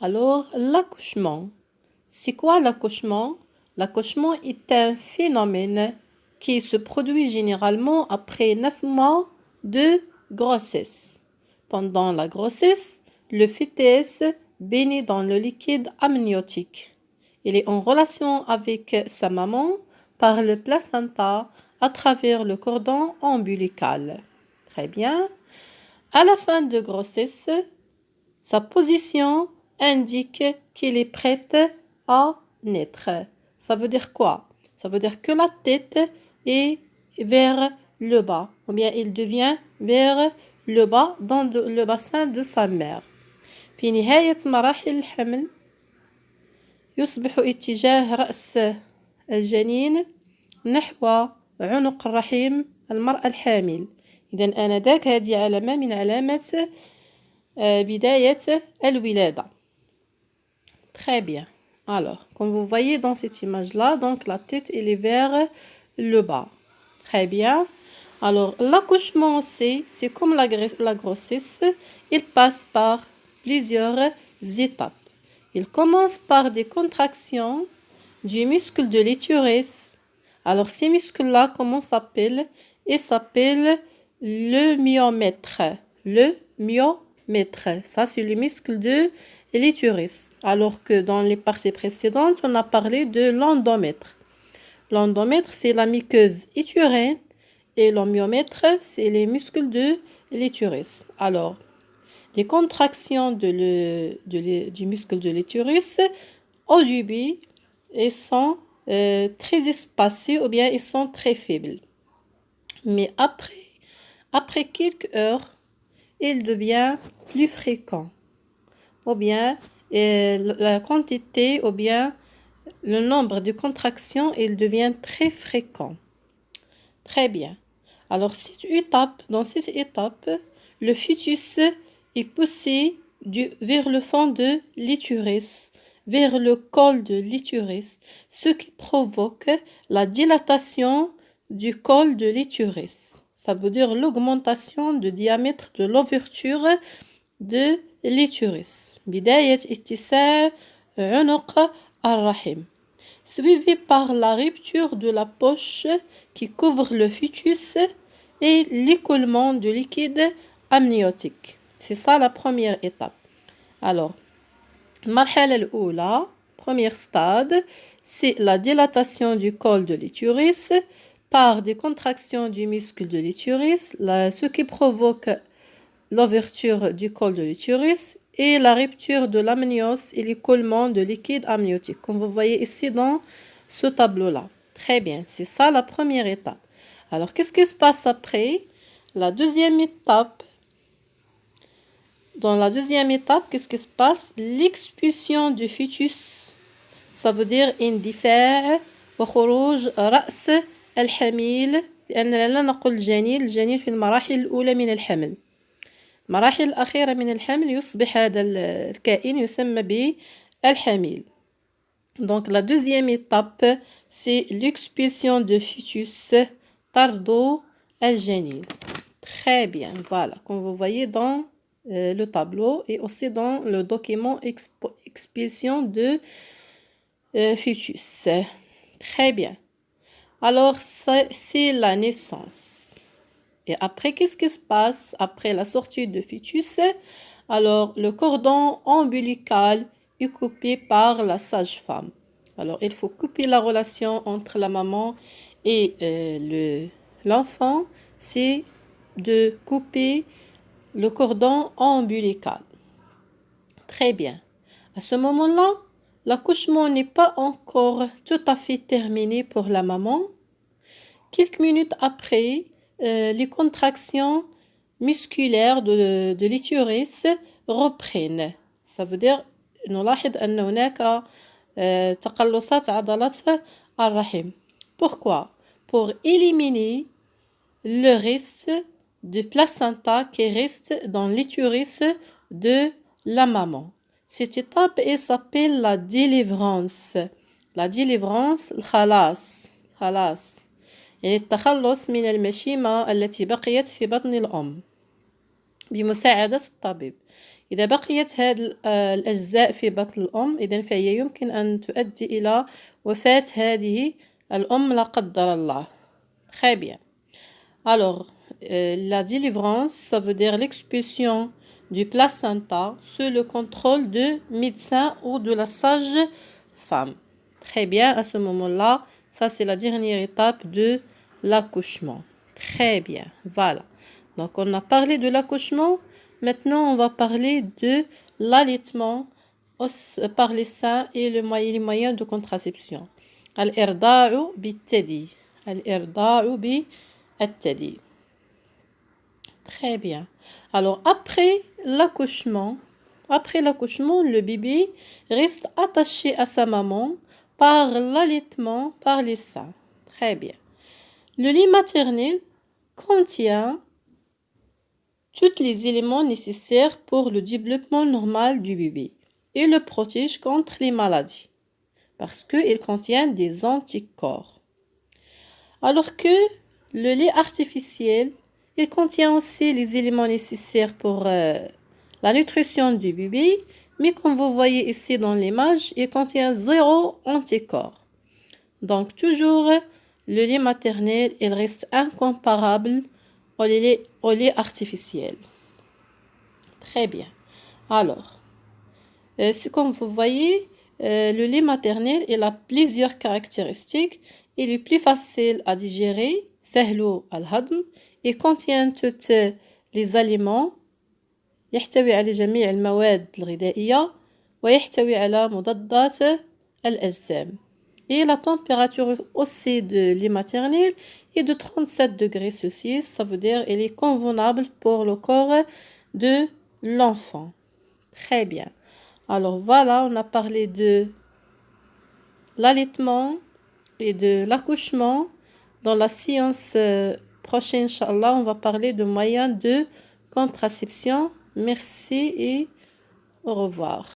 Alors, l'accouchement. C'est quoi l'accouchement? L'accouchement est un phénomène qui se produit généralement après 9 mois de grossesse. Pendant la grossesse, le fœtus baigne dans le liquide amniotique. Il est en relation avec sa maman par le placenta à travers le cordon ombilical. Très bien. À la fin de grossesse, sa position indique qu'il est prêt à naître. Ça veut dire quoi? Ça veut dire que la tête est vers le bas, ou bien il devient vers le bas dans le bassin de sa mère. في نهاية مراحل الحمل يصبح اتجاه رأس الجنين نحو عنق الرحم المرأة الحامل. إذن آنذاك هذه علامة من علامات بداية الولادة. Très bien. Alors, comme vous voyez dans cette image-là, donc la tête elle est vers le bas. Très bien. Alors, l'accouchement c'est comme la grossesse, il passe par plusieurs étapes. Il commence par des contractions du muscle de l'utérus. Alors, ces muscles-là, comment s'appellent? Ils s'appellent le myomètre. Le myomètre. Ça, c'est le muscle de l'utérus. Alors que dans les parties précédentes, on a parlé de l'endomètre. L'endomètre, c'est la muqueuse utérine et le myomètre, c'est les muscles de l'utérus. Alors, les contractions du muscle de l'utérus, au début, ils sont très espacées ou bien ils sont très faibles. Mais après quelques heures, il devient plus fréquent. Ou bien la quantité ou bien le nombre de contractions, il devient très fréquent. Très bien. Alors, dans cette étape, le fœtus est poussé vers le fond de l'utérus, vers le col de l'utérus, ce qui provoque la dilatation du col de l'utérus. Ça veut dire l'augmentation du diamètre de l'ouverture de l'utérus. بداية اتساع عنق الرحم. Suivi par la rupture de la poche qui couvre le fœtus et l'écoulement du liquide amniotique. C'est ça la première étape. Alors, المرحلة الأولى, premier stade, c'est la dilatation du col de l'utérus par des contractions du muscle de l'utérus, ce qui provoque l'ouverture du col de l'utérus et la rupture de l'amnios et l'écoulement de liquide amniotique, comme vous voyez ici dans ce tableau-là. Très bien, c'est ça la première étape. Alors, qu'est-ce qui se passe après? La deuxième étape. Dans la deuxième étape, qu'est-ce qui se passe? L'expulsion du fœtus. Ça veut dire اندفاع وخروج رأس الحميل، لأننا لا نقول الجنين في المراحل الأولى من الحمل. المراحل الأخيرة من الحمل يصبح هذا الكائن يسمى بالحميل. Donc la deuxième étape, c'est l'expulsion du fœtus tardo الجنين. Très bien, voilà, comme vous voyez dans le tableau et aussi dans le document expulsion de fœtus. Très bien. Alors, c'est la naissance. Et après, qu'est-ce qui se passe après la sortie de fœtus? Alors, le cordon ombilical est coupé par la sage-femme. Alors, il faut couper la relation entre la maman et l'enfant. C'est de couper le cordon ombilical. Très bien. À ce moment-là, l'accouchement n'est pas encore tout à fait terminé pour la maman. Quelques minutes après, les contractions musculaires de l'utérus reprennent. Ça veut dire نلاحظ أن هناك تقلصات عضلات الرحم. Pourquoi? Pour éliminer le reste de placenta qui reste dans l'utérus de la maman. Cette étape s'appelle la délivrance. La délivrance, الخلاص. يعني التخلص من المشيمة التي بقيت في بطن الأم بمساعدة الطبيب. إذا بقيت هذه الأجزاء في بطن الأم إذن فهي يمكن أن تؤدي إلى وفاة هذه الأم لا قدر الله. Très bien. Alors, la délivrance, ça veut dire l'expulsion du placenta sous le contrôle de médecin ou de la sage-femme. Très bien, à ce moment-là, ça c'est la dernière étape de l'accouchement. Très bien, voilà. Donc on a parlé de l'accouchement, maintenant on va parler de l'allaitement par les seins et les moyens de contraception. Al-irda'u bit-tadi. Al-irda'u bit-tadi. Très bien. Alors, après l'accouchement, le bébé reste attaché à sa maman par l'allaitement, par les seins. Très bien. Le lait maternel contient tous les éléments nécessaires pour le développement normal du bébé et le protège contre les maladies parce qu'il contient des anticorps. Alors que le lait artificiel, il contient aussi les éléments nécessaires pour la nutrition du bébé, mais comme vous voyez ici dans l'image, il contient 0 anticorps. Donc toujours, le lait maternel, il reste incomparable au lait artificiel. Très bien. Alors, comme vous voyez, le lait maternel, il a plusieurs caractéristiques. Il est plus facile à digérer, سهل الهضم, il contient tous les aliments, يحتوي على جميع المواد الغذائية ويحتوي على مضادات الأجسام. Et la température aussi de lait maternel est de 37 degrés Celsius, ça veut dire elle est convenable pour le corps de l'enfant. Très bien. Alors voilà, on a parlé de l'allaitement et de l'accouchement. Dans la séance prochaine, Inch'Allah, on va parler de moyens de contraception. Merci et au revoir.